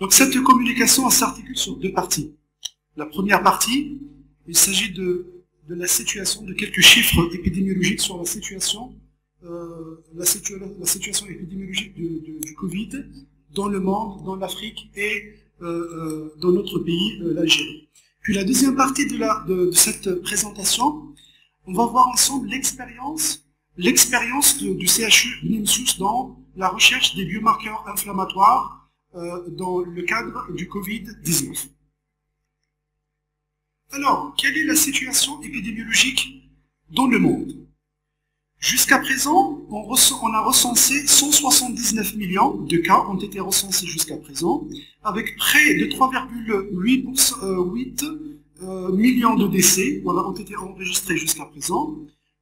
Donc cette communication s'articule sur deux parties. La première partie, il s'agit de la situation, de quelques chiffres épidémiologiques sur la situation épidémiologique du Covid dans le monde, dans l'Afrique et dans notre pays, l'Algérie. Puis la deuxième partie de cette présentation, on va voir ensemble l'expérience du CHU Nimsus dans la recherche des biomarqueurs inflammatoires dans le cadre du Covid-19. Alors, quelle est la situation épidémiologique dans le monde? Jusqu'à présent, on a recensé 179 millions de cas ont été recensés jusqu'à présent, avec près de 3,8 millions de décès ont été enregistrés jusqu'à présent.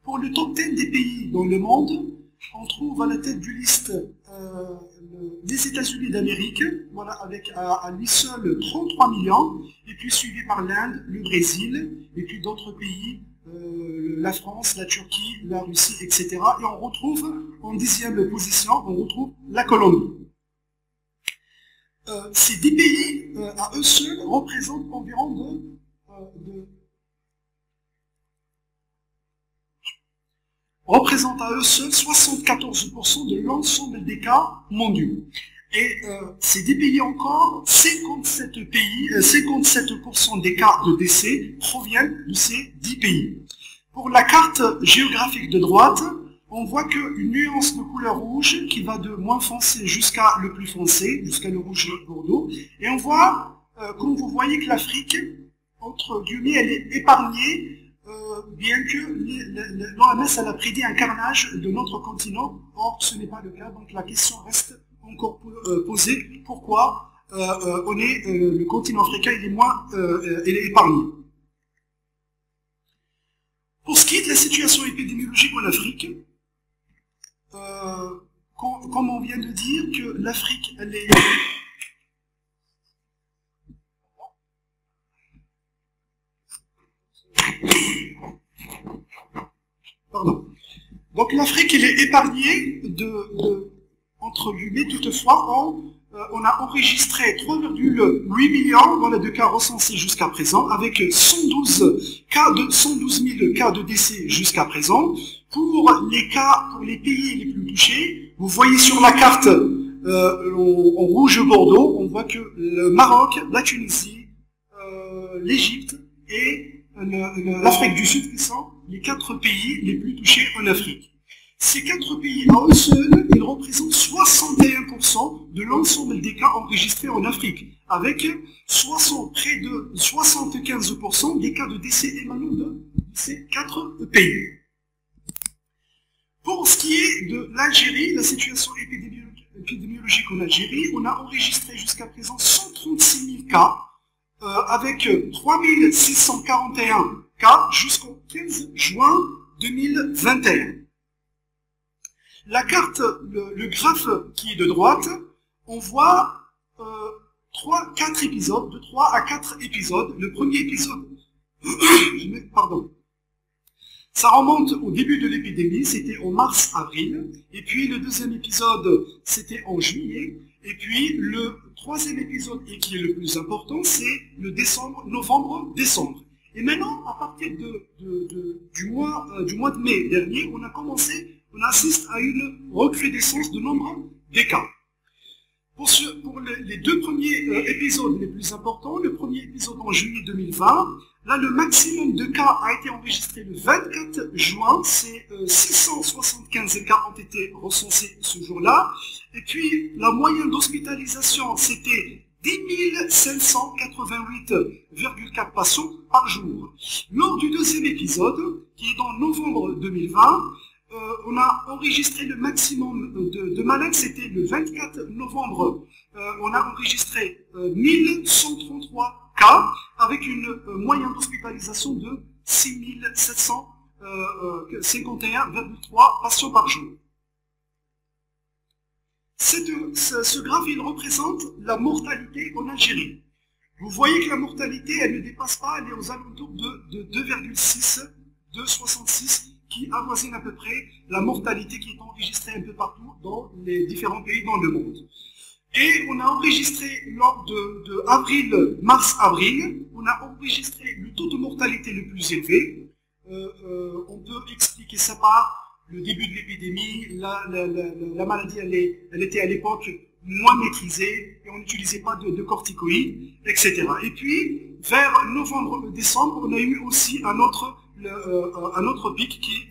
Pour le top 10 des pays dans le monde, on trouve à la tête du liste les États-Unis d'Amérique, avec à lui seul 33 millions, et puis suivi par l'Inde, le Brésil, et puis d'autres pays, la France, la Turquie, la Russie, etc. Et on retrouve en 10e position, on retrouve la Colombie. Ces 10 pays, à eux seuls, représentent environ représentent à eux seuls 74% de l'ensemble des cas mondiaux. Et ces 10 pays encore, 57% des cas de décès proviennent de ces 10 pays. Pour la carte géographique de droite, on voit qu'une nuance de couleur rouge qui va de moins foncé jusqu'à le plus foncé, jusqu'à le rouge bordeaux. Et on voit, comme vous voyez, que l'Afrique, entre guillemets, elle est épargnée, bien que l'OMS a prédit un carnage de notre continent. Or, ce n'est pas le cas, donc la question reste encore posée. Pourquoi le continent africain il est épargné? Pour ce qui est de la situation épidémiologique en Afrique, comme on vient de dire que l'Afrique, elle est... Pardon. Donc l'Afrique, elle est épargnée entre guillemets, toutefois, on a enregistré 3,8 millions dans les deux cas recensés jusqu'à présent, avec 112 000 cas de décès jusqu'à présent. Pour les pays les plus touchés, vous voyez sur la carte en rouge bordeaux, on voit que le Maroc, la Tunisie, l'Égypte et l'Afrique du Sud qui sont les 4 pays les plus touchés en Afrique. Ces 4 pays à eux seuls, ils représentent 61% de l'ensemble des cas enregistrés en Afrique, avec près de 75% des cas de décès émanant de ces 4 pays. Pour ce qui est de l'Algérie, la situation épidémiologique en Algérie, on a enregistré jusqu'à présent 136 000 cas, avec 3 641 cas jusqu'au 15 juin 2021. La carte, le graphe qui est de droite, on voit 4 épisodes, de 3 à 4 épisodes. Le premier épisode, pardon, ça remonte au début de l'épidémie, c'était en mars-avril, et puis le deuxième épisode, c'était en juillet, et puis le troisième épisode, et qui est le plus important, c'est le novembre-décembre. Et maintenant, à partir du mois de mai dernier, on assiste à une recrudescence de nombre des cas. Pour les 2 premiers épisodes les plus importants, le premier épisode en juillet 2020, là le maximum de cas a été enregistré le 24 juin, c'est 675 cas ont été recensés ce jour-là, et puis la moyenne d'hospitalisation c'était 10 588,4 patients par jour. Lors du deuxième épisode, qui est dans novembre 2020, on a enregistré le maximum de malades, c'était le 24 novembre. On a enregistré 1133 cas, avec une moyenne d'hospitalisation de 6 751,3 patients par jour. Ce graphe, il représente la mortalité en Algérie. Vous voyez que la mortalité, elle ne dépasse pas, elle est aux alentours de 2,6, 2,66, qui avoisine à peu près la mortalité qui est enregistrée un peu partout dans les différents pays dans le monde. Et on a enregistré lors de avril, mars-avril, on a enregistré le taux de mortalité le plus élevé. On peut expliquer ça par le début de l'épidémie, la maladie elle était à l'époque moins maîtrisée et on n'utilisait pas de corticoïdes, etc. Et puis, vers novembre-décembre, on a eu aussi un autre pic qui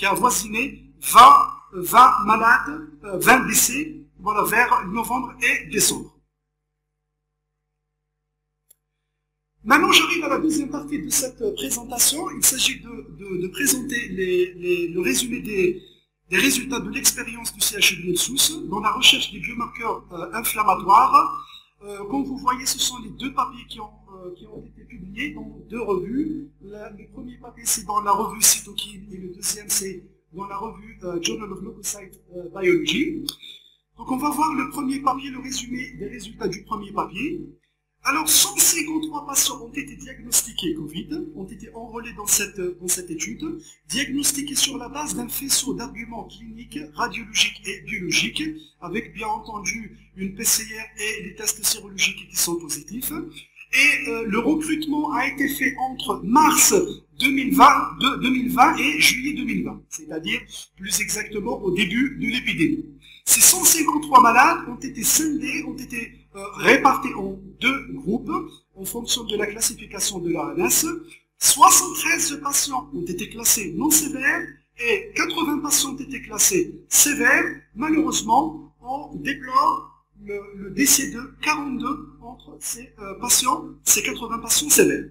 a avoisiné 20 malades, 20 décès, voilà, vers novembre et décembre. Maintenant, j'arrive à la deuxième partie de cette présentation. Il s'agit de présenter le résumé des résultats de l'expérience du CHU-Bienne-Sousse dans la recherche des biomarqueurs inflammatoires. Comme vous voyez, ce sont les deux papiers qui ont été publiés dans deux revues. Le premier papier, c'est dans la revue Cytokine et le deuxième, c'est dans la revue Journal of Leukocyte Biology. Donc on va voir le premier papier, le résumé des résultats du premier papier. Alors 153 patients ont été diagnostiqués Covid, ont été enrôlés dans cette étude, diagnostiqués sur la base d'un faisceau d'arguments cliniques, radiologiques et biologiques, avec bien entendu une PCR et des tests sérologiques qui sont positifs. Et le recrutement a été fait entre mars 2020 et juillet 2020, c'est-à-dire plus exactement au début de l'épidémie. Ces 153 malades ont été scindés, ont été répartis en deux groupes en fonction de la classification de l'ANS. 73 patients ont été classés non sévères et 80 patients ont été classés sévères. Malheureusement, on déplore le décès de 42 entre ces patients, ces 80 patients sévères.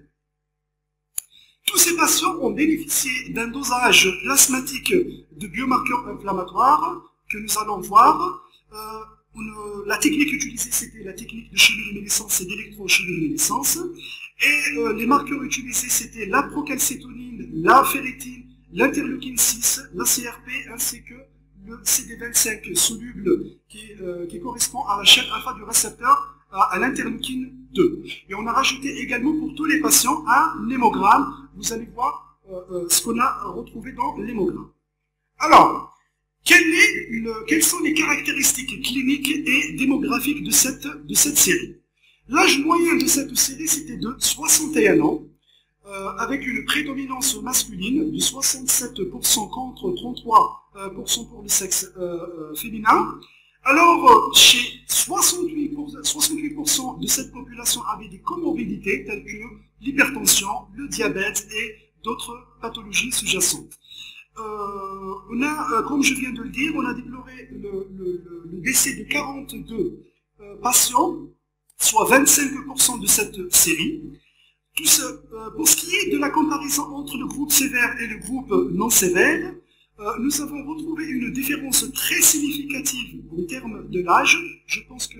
Tous ces patients ont bénéficié d'un dosage plasmatique de biomarqueurs inflammatoires que nous allons voir. La technique utilisée, c'était la technique de chimiluminescence et d'électrochimiluminescence. Et les marqueurs utilisés, c'était la procalcétonine, la ferritine, l'interleukine 6, la CRP, ainsi que le CD25 soluble qui correspond à la chaîne alpha du récepteur à l'interleukine 2. Et on a rajouté également pour tous les patients un hémogramme. Vous allez voir ce qu'on a retrouvé dans l'hémogramme. Alors, quelles sont les caractéristiques cliniques et démographiques de cette série? L'âge moyen de cette série, c'était de 61 ans, avec une prédominance masculine de 67% contre 33% pour le sexe féminin. Alors, chez 68% de cette population avait des comorbidités telles que l'hypertension, le diabète et d'autres pathologies sous-jacentes. On a, comme je viens de le dire, on a déploré le décès de 42 patients, soit 25% de cette série. Pour ce qui est de la comparaison entre le groupe sévère et le groupe non sévère, nous avons retrouvé une différence très significative en termes de l'âge. Je pense que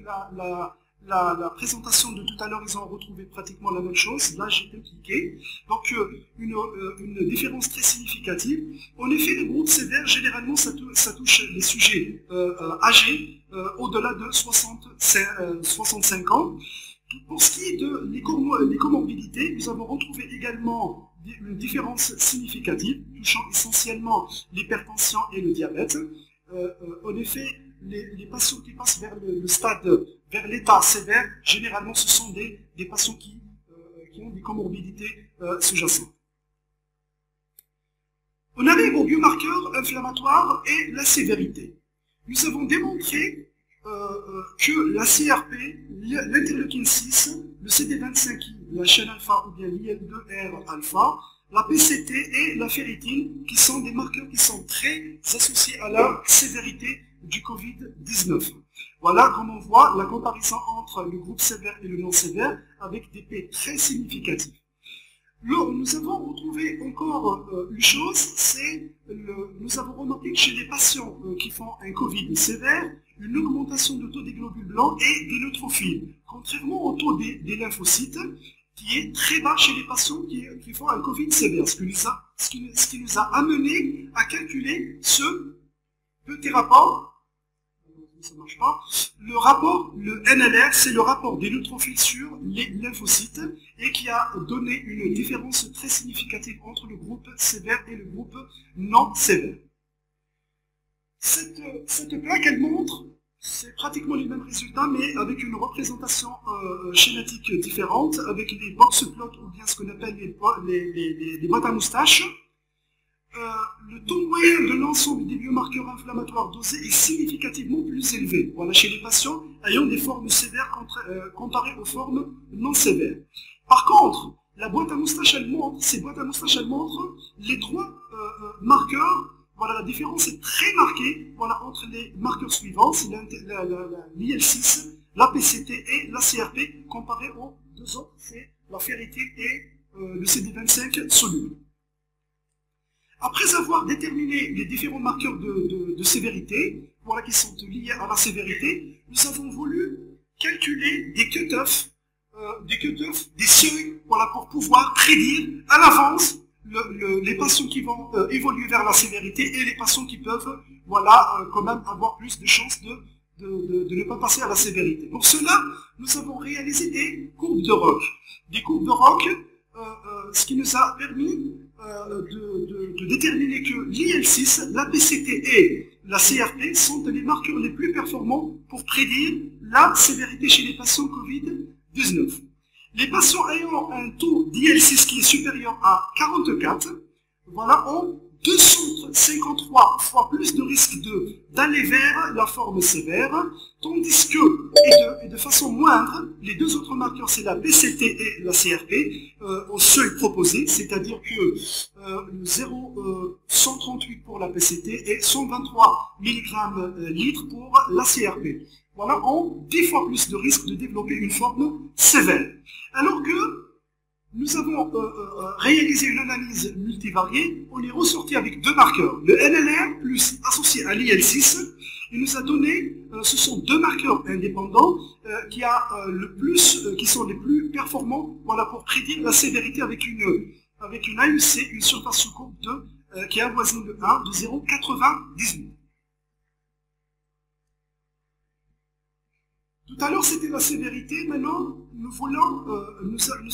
la présentation de tout à l'heure, ils ont retrouvé pratiquement la même chose. L'âge est impliqué. Donc, une différence très significative. En effet, le groupe sévère, généralement, ça touche les sujets âgés, au-delà de 65 ans. Pour ce qui est de les comorbidités, nous avons retrouvé également une différence significative, touchant essentiellement l'hypertension et le diabète. En effet, les patients qui passent vers vers l'état sévère, généralement ce sont des patients qui ont des comorbidités sous-jacentes. On arrive aux biomarqueurs inflammatoires et la sévérité. Nous avons démontré que la CRP, l'interleukine 6, le CD25, la chaîne alpha ou bien l'IL2R alpha, la PCT et la ferritine, qui sont des marqueurs qui sont très associés à la sévérité du Covid-19. Voilà, comme on voit, la comparaison entre le groupe sévère et le non sévère avec des P très significatifs. Nous avons retrouvé encore une chose, c'est nous avons remarqué que chez les patients qui font un Covid sévère, une augmentation du taux des globules blancs et des neutrophiles, contrairement au taux des lymphocytes, qui est très bas chez les patients qui font un Covid sévère, ce qui nous a amené à calculer ce petit rapport. Ça marche pas. Le NLR, c'est le rapport des neutrophiles sur les lymphocytes et qui a donné une différence très significative entre le groupe sévère et le groupe non sévère. Cette plaque, elle montre C'est pratiquement les mêmes résultats, mais avec une représentation schématique différente, avec les box plots ou bien ce qu'on appelle les boîtes à moustaches. Le taux moyen de l'ensemble des biomarqueurs inflammatoires dosés est significativement plus élevé, voilà, chez les patients ayant des formes sévères comparées aux formes non sévères. Par contre, la boîte à moustaches, ces boîtes à moustaches, elles montrent les trois marqueurs. Voilà, la différence est très marquée, voilà, entre les marqueurs suivants, c'est l'IL6, la PCT et la CRP, comparé aux deux autres, c'est la ferritine et le CD25 soluble. Après avoir déterminé les différents marqueurs de sévérité, voilà, qui sont liés à la sévérité, nous avons voulu calculer des cut-offs, des seuils, voilà, pour pouvoir prédire à l'avance les patients qui vont évoluer vers la sévérité et les patients qui peuvent, voilà, quand même avoir plus de chances de ne pas passer à la sévérité. Pour cela, nous avons réalisé des courbes de ROC. Des courbes de ROC, ce qui nous a permis de déterminer que l'IL6, la PCT et la CRP sont les marqueurs les plus performants pour prédire la sévérité chez les patients Covid-19. Les patients ayant un taux d'IL6 qui est supérieur à 44, voilà, ont 253 fois plus de risque d'aller vers la forme sévère, tandis que, et de façon moindre, les deux autres marqueurs, c'est la PCT et la CRP, au seuil proposé, c'est-à-dire que 138 pour la PCT et 123 mg litre pour la CRP. Voilà, ont 10 fois plus de risque de développer une forme sévère. Alors que nous avons réalisé une analyse multivariée, on est ressorti avec deux marqueurs, le NLR plus associé à l'IL6, il nous a donné, ce sont deux marqueurs indépendants qui sont les plus performants, voilà, pour prédire la sévérité avec une AUC, une surface sous courbe qui avoisine le 1 de 0,98. Tout à l'heure, c'était la sévérité. Maintenant, nous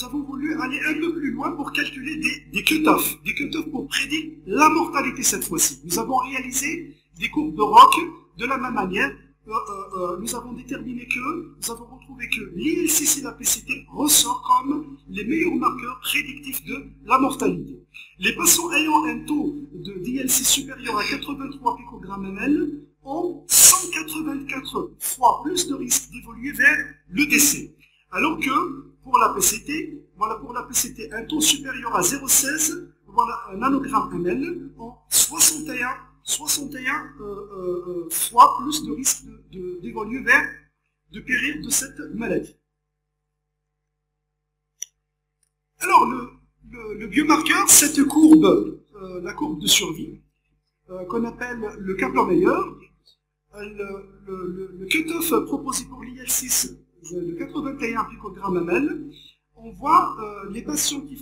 avons voulu aller un peu plus loin pour calculer des cut-offs. Des cut-offs pour prédire la mortalité cette fois-ci. Nous avons réalisé des courbes de ROC de la même manière. Nous avons retrouvé que l'IL6 et la PCT ressortent comme les meilleurs marqueurs prédictifs de la mortalité. Les patients ayant un taux d'IL6 supérieur à 83 picogrammes/ml ont 184 fois plus de risque d'évoluer vers le décès. Alors que pour la PCT, voilà, pour la PCT, un taux supérieur à 0,16 voilà, nanogramme/ml ont 61 fois plus de risque d'évoluer de périr de cette maladie. Alors, le biomarqueur, cette courbe, la courbe de survie, qu'on appelle le Kaplan-Meier, le cut-off proposé pour l'IL6 de 81 picogrammes/ml, on voit les patients qui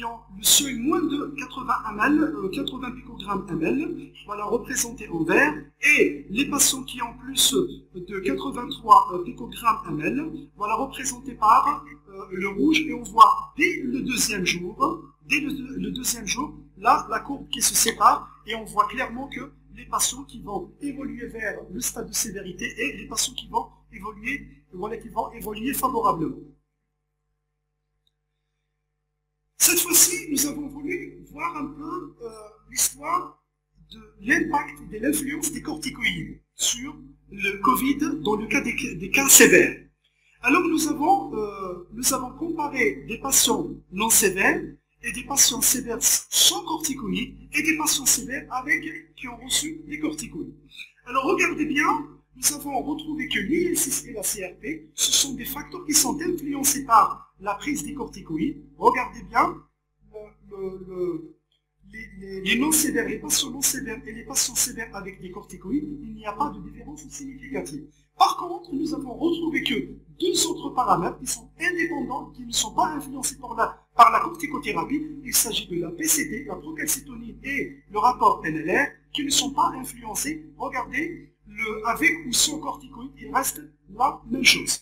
ont le seuil moins de 80 picogrammes/ml, voilà, représentés en vert, et les patients qui ont plus de 83 picogrammes/ml, voilà, représentés par le rouge, et on voit dès le deuxième jour, là, la courbe qui se sépare, et on voit clairement que les patients qui vont évoluer vers le stade de sévérité et les patients qui vont évoluer favorablement. Cette fois-ci, nous avons voulu voir un peu l'histoire de l'impact et de l'influence des corticoïdes sur le Covid dans le cas des cas sévères. Alors nous avons comparé des patients non sévères et des patients sévères sans corticoïdes et des patients sévères qui ont reçu des corticoïdes. Alors regardez bien, nous avons retrouvé que l'IL6 et la CRP, ce sont des facteurs qui sont influencés par la prise des corticoïdes. Regardez bien, les non sévères, les patients non sévères et les patients sévères avec des corticoïdes, il n'y a pas de différence significative. Par contre, nous avons retrouvé que deux autres paramètres qui sont indépendants, qui ne sont pas influencés par la corticothérapie. Il s'agit de la PCT, la procalcitonine et le rapport NLR, qui ne sont pas influencés. Regardez, avec ou sans corticoïdes, il reste la même chose.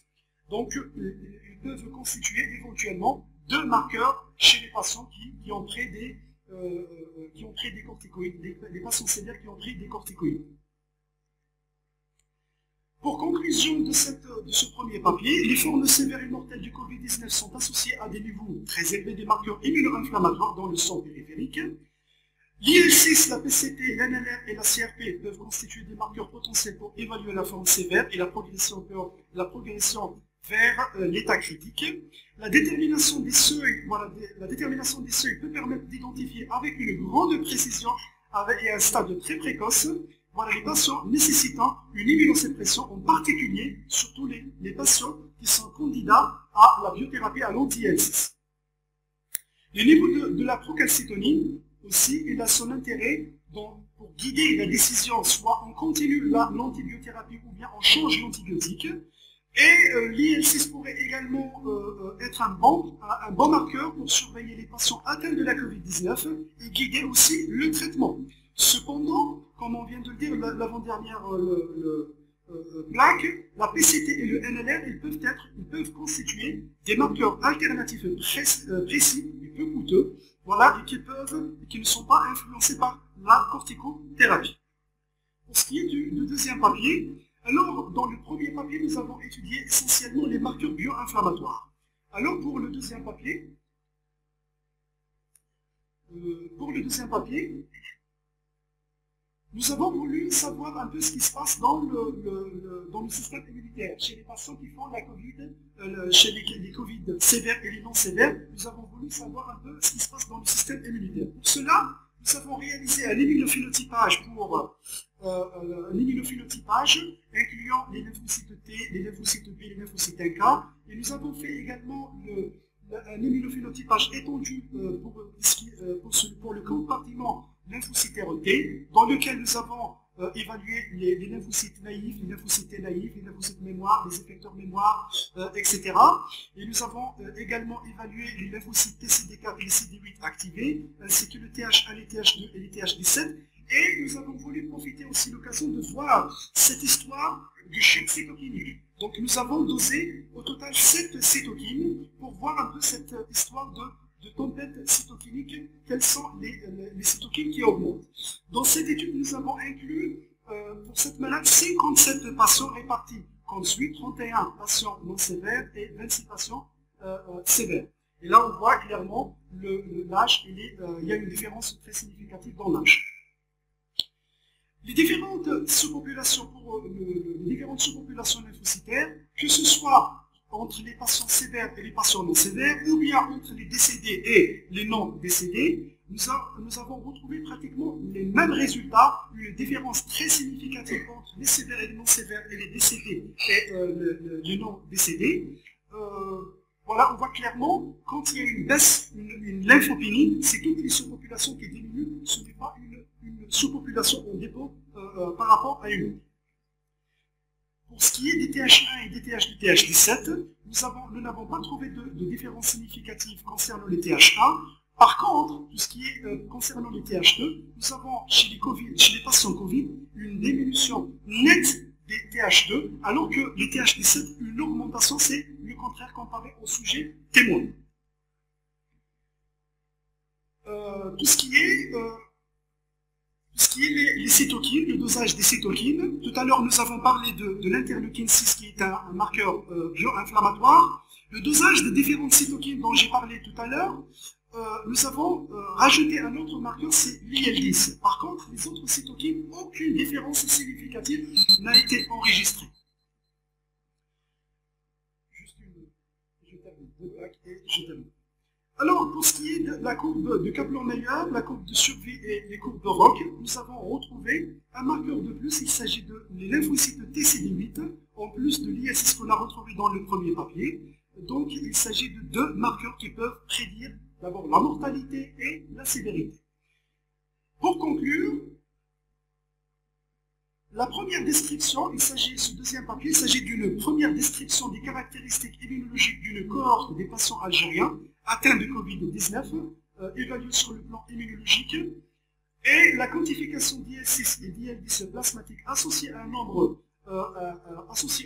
Donc, ils peuvent constituer éventuellement deux marqueurs chez les patients qui ont pris des corticoïdes, les patients sévères qui ont pris des corticoïdes. Pour conclusion de ce premier papier, les formes sévères et mortelles du Covid-19 sont associées à des niveaux très élevés des marqueurs immuno-inflammatoires dans le sang périphérique. L'IL6, la PCT, l'NLR et la CRP peuvent constituer des marqueurs potentiels pour évaluer la forme sévère et la progression vers l'état critique. La détermination des seuils peut permettre d'identifier avec une grande précision et à un stade très précoce les patients nécessitant une immunosuppression, en particulier, surtout les patients qui sont candidats à la biothérapie à l'anti-IL6. Le niveau de la procalcitonine aussi, il a son intérêt pour guider la décision, soit on continue l'antibiothérapie ou bien on change l'antibiotique. Et l'IL6 pourrait également être un bon marqueur pour surveiller les patients atteints de la Covid-19 et guider aussi le traitement. Cependant, comme on vient de le dire l'avant-dernière plaque, la PCT et le NLR, ils peuvent constituer des marqueurs alternatifs précis et peu coûteux, et qui ne sont pas influencés par la corticothérapie. Pour ce qui est du deuxième papier, alors dans le premier papier, nous avons étudié essentiellement les marqueurs bio-inflammatoires. Alors pour le deuxième papier, nous avons voulu savoir un peu ce qui se passe dans le système immunitaire. Chez les patients qui font la COVID, chez les COVID sévères et les non sévères, nous avons voulu savoir un peu ce qui se passe dans le système immunitaire. Pour cela, nous avons réalisé un immunophénotypage incluant les lymphocytes T, les lymphocytes B, les lymphocytes NK, et nous avons fait également un immunophénotypage étendu pour le compartiment lymphocytaire T, dans lequel nous avons évalué les lymphocytes naïfs, les lymphocytes T naïfs, les lymphocytes mémoire, les effecteurs mémoire, etc. Et nous avons également évalué les lymphocytes TCD4 et les CD8 activés, ainsi que le TH1, les TH2 et les TH17. Et nous avons voulu profiter aussi de l'occasion de voir cette histoire du choc cytokinique. Donc nous avons dosé au total 7 cytokines pour voir un peu cette histoire de tempête cytokinique, quelles sont les cytokines qui augmentent. Dans cette étude, nous avons inclus pour cette malade 57 patients répartis, 31 patients non sévères et 26 patients sévères. Et là, on voit clairement l'âge, il y a une différence très significative dans l'âge. Les différentes sous-populations lymphocytaires, que ce soit entre les patients sévères et les patients non sévères, ou bien entre les décédés et les non décédés, nous avons retrouvé pratiquement les mêmes résultats, une différence très significative entre les sévères et les non sévères et les décédés et les non décédés. Voilà, on voit clairement, quand il y a une baisse, une lymphopénie, c'est toutes les sous-populations qui diminuent, ce n'est pas une sous-population en dépôt par rapport à une autre. Pour ce qui est des TH1 et des TH2, TH17, nous n'avons pas trouvé de différence significative concernant les TH1. Par contre, tout ce qui est concernant les TH2, nous avons chez les patients Covid une diminution nette des TH2, alors que les TH17, une augmentation, c'est le contraire comparé au sujet témoin. Tout ce qui est les cytokines, le dosage des cytokines. Tout à l'heure, nous avons parlé de l'interleukine 6 qui est un marqueur bio-inflammatoire. Le dosage des différentes cytokines dont j'ai parlé tout à l'heure, nous avons rajouté un autre marqueur, c'est l'IL10. Par contre, les autres cytokines, aucune différence significative n'a été enregistrée. Je termine. Et je termine. Alors, pour ce qui est de la courbe de Kaplan-Meier, la courbe de survie et les courbes de Roch, nous avons retrouvé un marqueur de plus. Il s'agit de les lymphocytes TCD8, en plus de l'IL6 qu'on a retrouvé dans le premier papier. Donc, il s'agit de deux marqueurs qui peuvent prédire d'abord la mortalité et la sévérité. Pour conclure, la première description, ce deuxième papier, il s'agit d'une première description des caractéristiques immunologiques d'une cohorte des patients algériens atteints de Covid-19, évalués sur le plan immunologique, et la quantification d'IL6 et d'IL10 plasmatique associée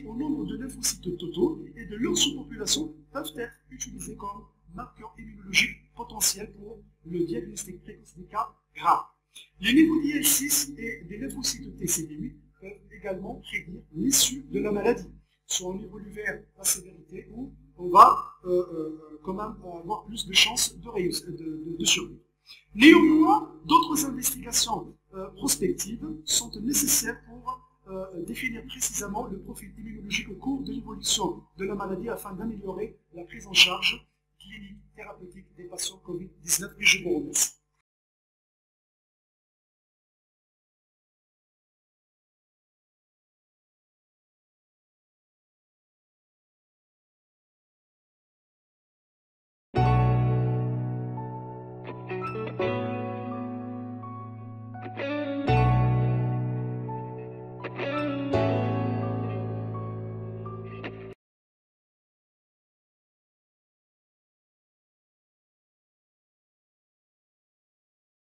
au nombre de lymphocytes totaux et de leur sous-population peuvent être utilisés comme marqueurs immunologiques potentiels pour le diagnostic précoce des cas graves. Les niveaux d'IL6 et des lymphocytes TCD8 peuvent également prédire l'issue de la maladie. Soit on évolue vers la sévérité ou on va quand même avoir plus de chances de survivre. Néanmoins, d'autres investigations prospectives sont nécessaires pour définir précisément le profil immunologique au cours de l'évolution de la maladie afin d'améliorer la prise en charge clinique thérapeutique des patients Covid-19 et je vous remercie.